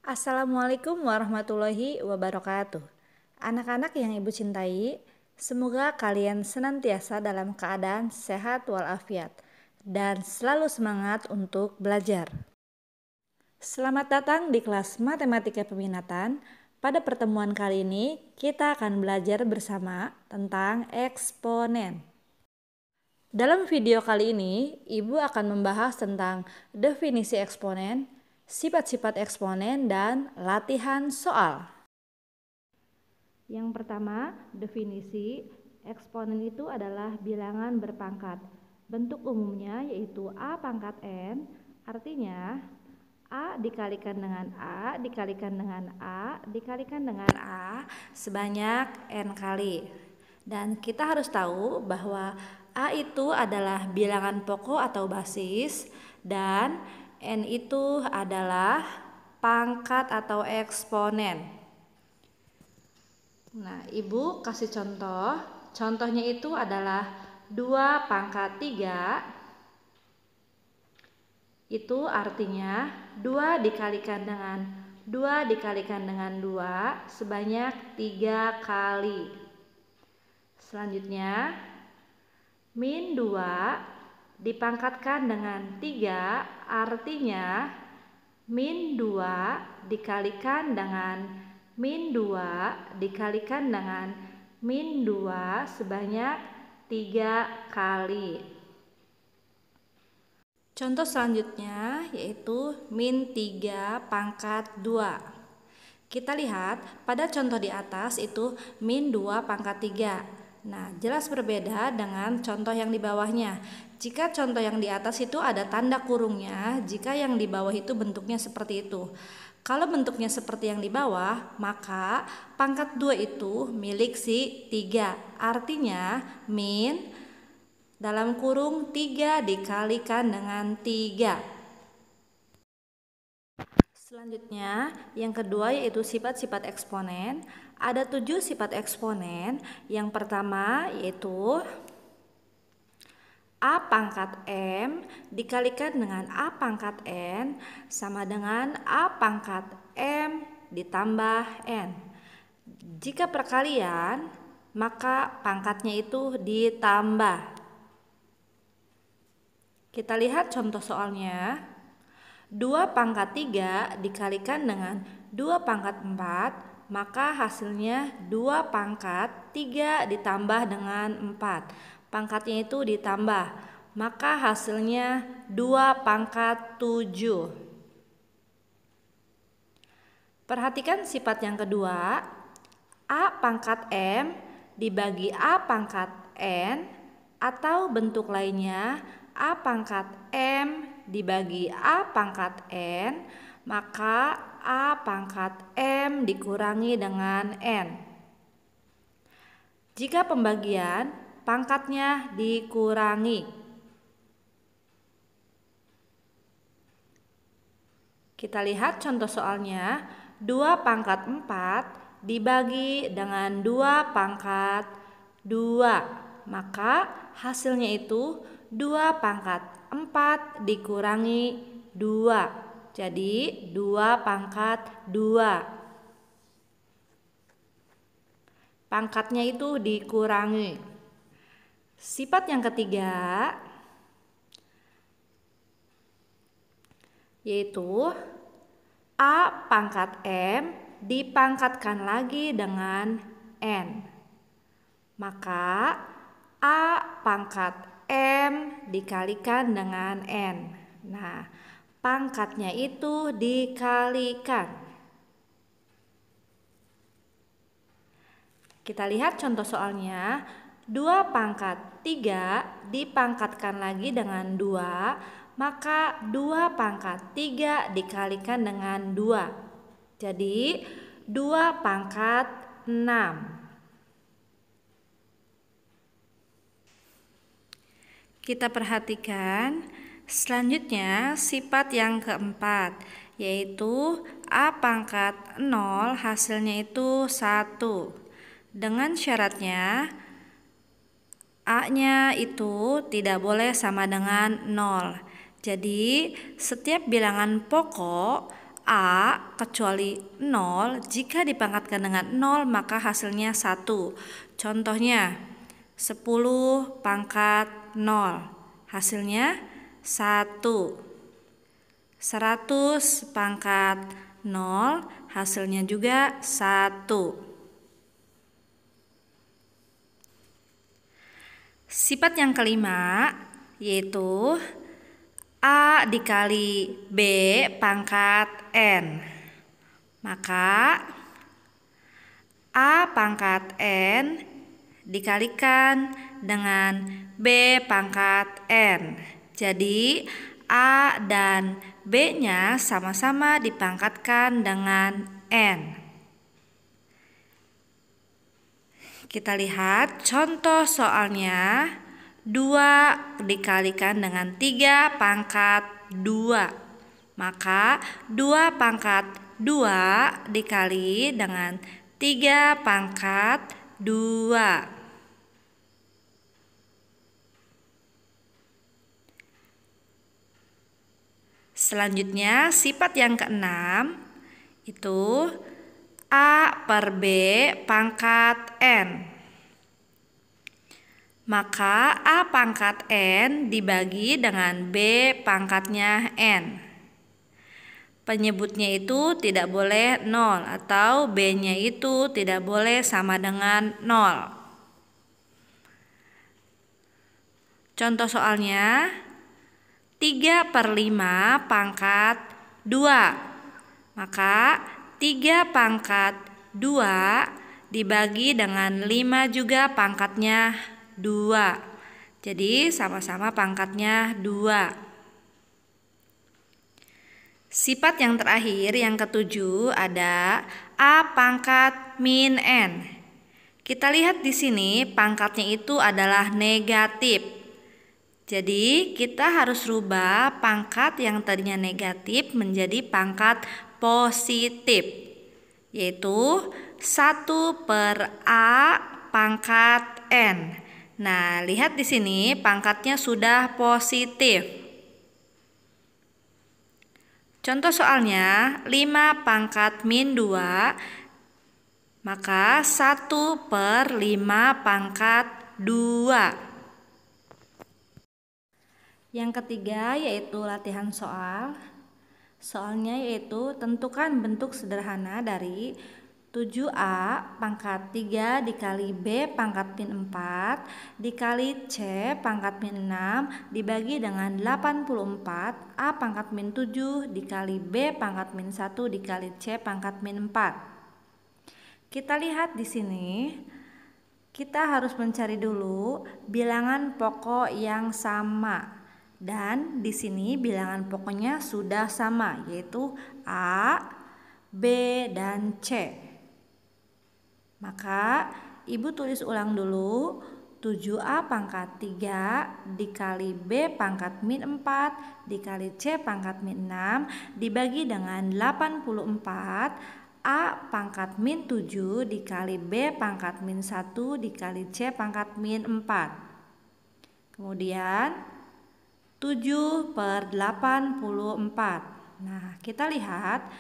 Assalamualaikum warahmatullahi wabarakatuh. Anak-anak yang Ibu cintai, semoga kalian senantiasa dalam keadaan sehat walafiat dan selalu semangat untuk belajar. Selamat datang di kelas Matematika Peminatan. Pada pertemuan kali ini, kita akan belajar bersama tentang eksponen. Dalam video kali ini, Ibu akan membahas tentang definisi eksponen, sifat-sifat eksponen, dan latihan soal. Yang pertama, definisi eksponen itu adalah bilangan berpangkat. Bentuk umumnya yaitu A pangkat N, artinya A dikalikan dengan A, dikalikan dengan A, dikalikan dengan A sebanyak N kali. Dan kita harus tahu bahwa A itu adalah bilangan pokok atau basis dan N itu adalah pangkat atau eksponen. Nah, Ibu kasih contoh. Contohnya itu adalah 2 pangkat 3. Itu artinya 2 dikalikan dengan 2 dikalikan dengan 2 sebanyak 3 kali. Selanjutnya, min 2 dipangkatkan dengan 3, artinya min 2 dikalikan dengan min 2 dikalikan dengan min 2 sebanyak 3 kali. Contoh selanjutnya yaitu min 3 pangkat 2. Kita lihat pada contoh di atas itu min 2 pangkat 3. Nah, jelas berbeda dengan contoh yang di bawahnya. Jika contoh yang di atas itu ada tanda kurungnya, jika yang di bawah itu bentuknya seperti itu. Kalau bentuknya seperti yang di bawah, maka pangkat 2 itu milik si 3. Artinya min dalam kurung 3 dikalikan dengan 3. Selanjutnya, yang kedua yaitu sifat-sifat eksponen. Ada 7 sifat eksponen. Yang pertama yaitu A pangkat M dikalikan dengan A pangkat N sama dengan A pangkat M ditambah N. Jika perkalian, maka pangkatnya itu ditambah. Kita lihat contoh soalnya. 2 pangkat 3 dikalikan dengan 2 pangkat 4, maka hasilnya 2 pangkat 3 ditambah dengan 4. Pangkatnya itu ditambah, maka hasilnya 2 pangkat 7. Perhatikan sifat yang kedua, A pangkat M dibagi A pangkat N, atau bentuk lainnya A pangkat M dibagi A pangkat N, maka A pangkat M dikurangi dengan N. Jika pembagian, pangkatnya dikurangi. Kita lihat contoh soalnya, 2 pangkat 4 dibagi dengan 2 pangkat 2, maka hasilnya itu 2 pangkat 4 dikurangi 2, jadi 2 pangkat 2. Pangkatnya itu dikurangi. Sifat yang ketiga yaitu A pangkat M dipangkatkan lagi dengan N, maka A pangkat M dikalikan dengan N. Nah, pangkatnya itu dikalikan. Kita lihat contoh soalnya. 2 pangkat 3 dipangkatkan lagi dengan 2, maka 2 pangkat 3 dikalikan dengan 2. Jadi 2 pangkat 6. Kita perhatikan selanjutnya sifat yang keempat, yaitu A pangkat 0 hasilnya itu 1. Dengan syaratnya A-nya itu tidak boleh sama dengan 0. Jadi setiap bilangan pokok A kecuali 0, jika dipangkatkan dengan 0 maka hasilnya 1. Contohnya 10 pangkat 0, hasilnya 1. 100 pangkat 0, hasilnya juga 1. Sifat yang kelima yaitu A dikali B pangkat N. Maka A pangkat N dikalikan dengan B pangkat N. Jadi A dan B-nya sama-sama dipangkatkan dengan N. Kita lihat contoh soalnya. 2 dikalikan dengan 3 pangkat 2. Maka 2 pangkat 2 dikali dengan 3 pangkat 2. Selanjutnya sifat yang keenam itu A per B pangkat N. Maka A pangkat N dibagi dengan B pangkatnya N. Penyebutnya itu tidak boleh 0 atau B-nya itu tidak boleh sama dengan 0. Contoh soalnya 3 per 5 pangkat 2. Maka 3 pangkat 2 dibagi dengan 5 juga pangkatnya 2. Jadi sama-sama pangkatnya 2. Sifat yang terakhir yang ketujuh ada A pangkat min N. Kita lihat di sini pangkatnya itu adalah negatif. Jadi kita harus rubah pangkat yang tadinya negatif menjadi pangkat positif, yaitu 1 per A pangkat N. Nah, lihat di sini pangkatnya sudah positif. Contoh soalnya 5 pangkat min 2, maka 1 per 5 pangkat 2. Yang ketiga yaitu latihan soal. Soalnya yaitu tentukan bentuk sederhana dari 7A pangkat 3 dikali B pangkat min 4 dikali C pangkat min 6 dibagi dengan 84 A pangkat min 7 dikali B pangkat min 1 dikali C pangkat min 4. Kita lihat di sini, kita harus mencari dulu bilangan pokok yang sama. Dan di sini bilangan pokoknya sudah sama, yaitu A, B, dan C. Maka Ibu tulis ulang dulu 7A pangkat 3 dikali B pangkat min 4 dikali C pangkat min 6 dibagi dengan 84 A pangkat min 7 dikali B pangkat min 1 dikali C pangkat min 4. Kemudian 7 per 84. Nah, kita lihat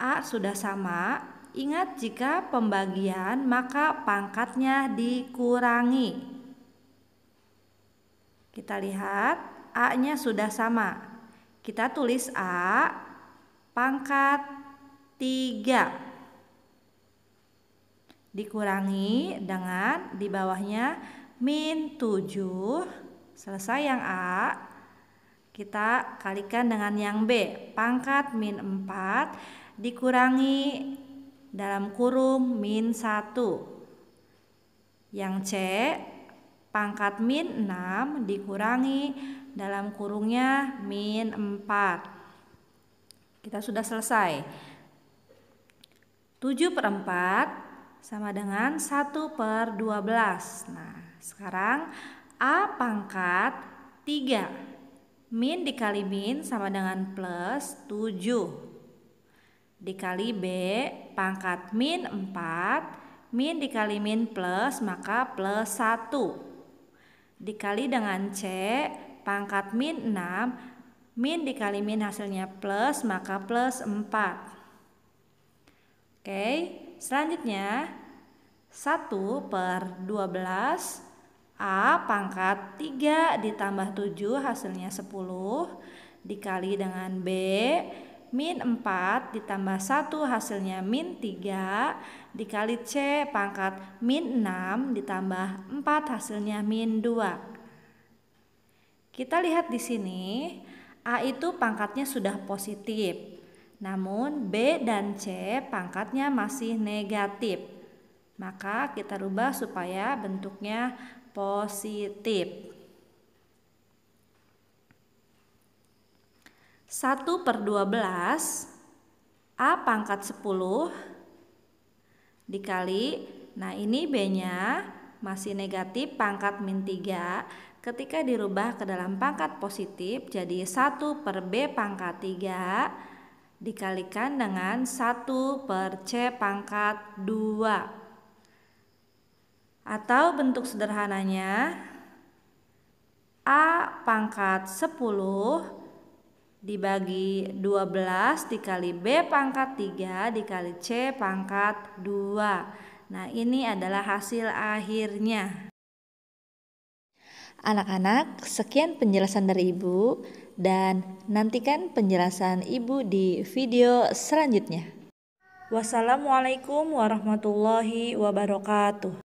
A sudah sama. Ingat jika pembagian maka pangkatnya dikurangi. Kita lihat A-nya sudah sama. Kita tulis A pangkat 3 dikurangi dengan di bawahnya min 7. Selesai yang A, kita kalikan dengan yang B, pangkat min 4 dikurangi dalam kurung min 1. Yang C, pangkat min 6 dikurangi dalam kurungnya min 4. Kita sudah selesai. 7 per 4 sama dengan 1 per 12. Nah, sekarang A pangkat 3. Min dikali min sama dengan plus 7. Dikali B pangkat min 4, min dikali min plus maka plus 1. Dikali dengan C pangkat min 6 Min dikali min hasilnya plus, maka plus 4. Oke, selanjutnya 1/12 A pangkat 3 ditambah 7 hasilnya 10 dikali dengan B min 4 ditambah 1 hasilnya min 3 dikali C pangkat min 6 ditambah 4 hasilnya min 2. Kita lihat di sini A itu pangkatnya sudah positif, namun B dan C pangkatnya masih negatif. Maka kita rubah supaya bentuknya positif. 1/12 A pangkat 10 dikali, nah ini B-nya masih negatif pangkat min 3. Ketika dirubah ke dalam pangkat positif jadi 1/B pangkat 3 dikalikan dengan 1/C pangkat 2. Atau bentuk sederhananya A pangkat 10 dibagi 12 dikali B pangkat 3 dikali C pangkat 2. Nah ini adalah hasil akhirnya. Anak-anak, sekian penjelasan dari Ibu dan nantikan penjelasan Ibu di video selanjutnya. Wassalamualaikum warahmatullahi wabarakatuh.